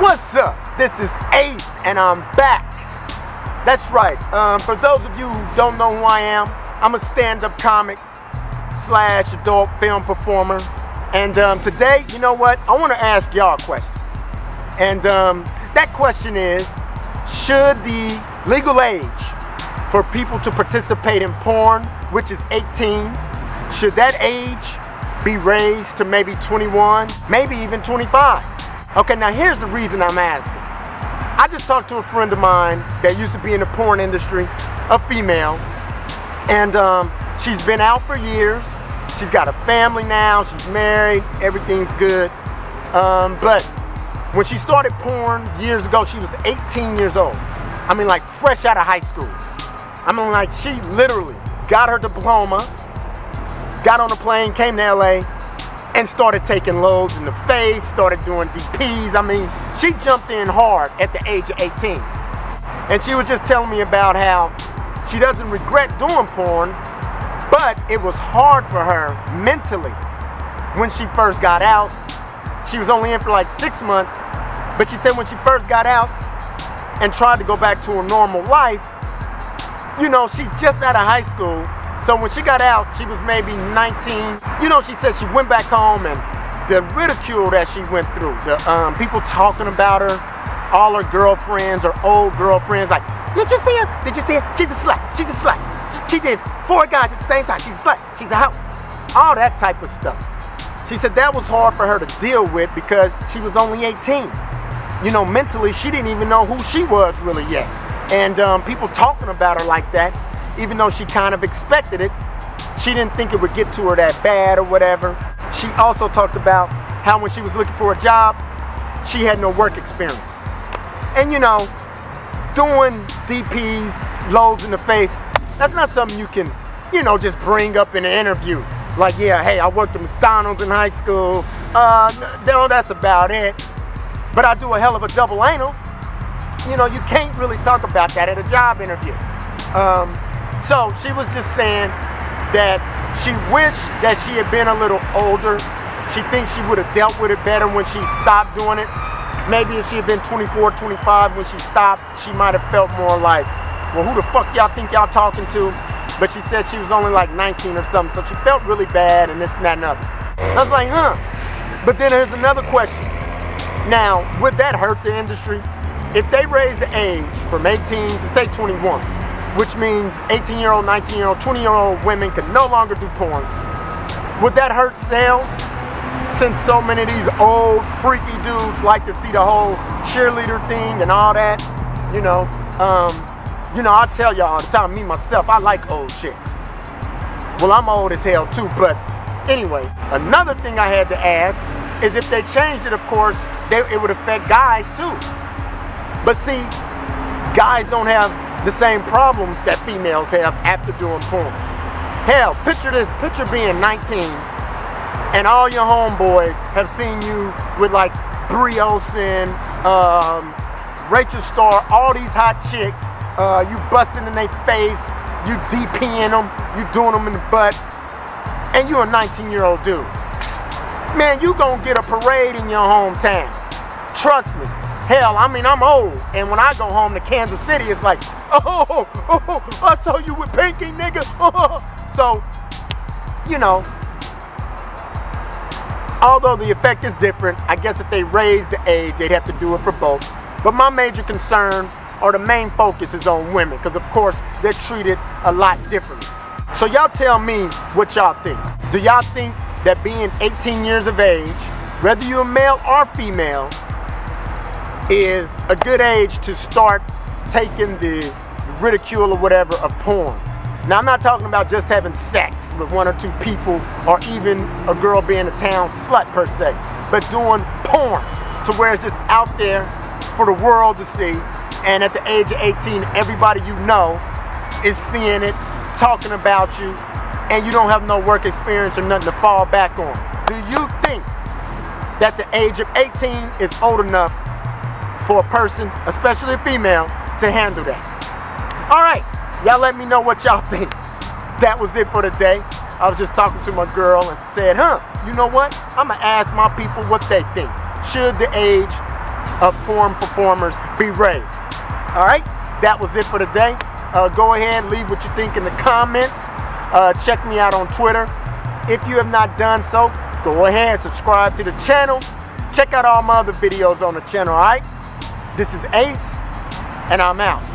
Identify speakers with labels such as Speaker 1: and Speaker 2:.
Speaker 1: What's up? This is Ace and I'm back. That's right. For those of you who don't know who I am, I'm a stand-up comic / adult film performer. And today, you know what? I want to ask y'all a question. And that question is, should the legal age for people to participate in porn, which is 18, should that age be raised to maybe 21, maybe even 25? Okay, now here's the reason I'm asking. I just talked to a friend of mine that used to be in the porn industry, a female, and she's been out for years. She's got a family now, she's married, everything's good. But when she started porn years ago, she was 18 years old. I mean, like fresh out of high school. I mean, like she literally got her diploma, got on a plane, came to LA, and started taking loads in the face, started doing DPs. I mean, she jumped in hard at the age of 18. And she was just telling me about how she doesn't regret doing porn, but it was hard for her mentally when she first got out. She was only in for like 6 months, but she said when she first got out and tried to go back to a normal life, you know, she's just out of high school. So when she got out, she was maybe 19. You know, she said she went back home and the ridicule that she went through, the people talking about her, all her girlfriends or old girlfriends, like, did you see her? Did you see her? She's a slut. She's a slut. She did 4 guys at the same time. She's a slut. She's a hoe. All that type of stuff. She said that was hard for her to deal with because she was only 18. You know, mentally, she didn't even know who she was really yet. And people talking about her like that, even though she kind of expected it, she didn't think it would get to her that bad or whatever. She also talked about how when she was looking for a job, she had no work experience. And you know, doing DPs, loads in the face, that's not something you can, you know, just bring up in an interview. Like, yeah, hey, I worked at McDonald's in high school. No, that's about it. But I do a hell of a double anal. You know, you can't really talk about that at a job interview. So she was just saying that she wished that she had been a little older. She thinks she would have dealt with it better when she stopped doing it. Maybe if she had been 24, 25 when she stopped, she might have felt more like, well, who the fuck y'all think y'all talking to? But she said she was only like 19 or something, so she felt really bad and this and that and other. I was like, huh. But then there's another question. Now, would that hurt the industry? If they raise the age from 18 to say 21, which means 18-year-old, 19-year-old, 20-year-old women could no longer do porn, would that hurt sales? Since so many of these old freaky dudes like to see the whole cheerleader thing and all that, you know, I tell y'all all the time, me myself, I like old chicks. Well, I'm old as hell too, but anyway, another thing I had to ask is if they changed it, of course, it would affect guys too. But see, guys don't have the same problems that females have after doing porn. Hell, picture this, picture being 19 and all your homeboys have seen you with like Brie Olsen, Rachel Starr, all these hot chicks, you busting in their face, you DPing them, you doing them in the butt, and you a 19-year-old dude. Man, you gonna get a parade in your hometown. Trust me. Hell, I mean, I'm old, and when I go home to Kansas City, it's like, oh, I saw you with Pinky, nigga. So, you know, although the effect is different, I guess if they raise the age, they'd have to do it for both. But my major concern, or the main focus, is on women, because of course, they're treated a lot differently. So y'all tell me what y'all think. Do y'all think that being 18 years of age, whether you're male or female, is a good age to start taking the ridicule or whatever of porn? Now, I'm not talking about just having sex with 1 or 2 people or even a girl being a town slut per se, but doing porn to where it's just out there for the world to see, and at the age of 18, everybody you know is seeing it, talking about you, and you don't have no work experience or nothing to fall back on. Do you think that the age of 18 is old enough for a person, especially a female, to handle that? All right, y'all let me know what y'all think. That was it for today. I was just talking to my girl and said, you know what? I'm gonna ask my people what they think. Should the age of foreign performers be raised. All right, that was it for today. Go ahead, leave what you think in the comments. Check me out on Twitter. If you have not done so, go ahead, subscribe to the channel. Check out all my other videos on the channel, all right? This is Ace, and I'm out.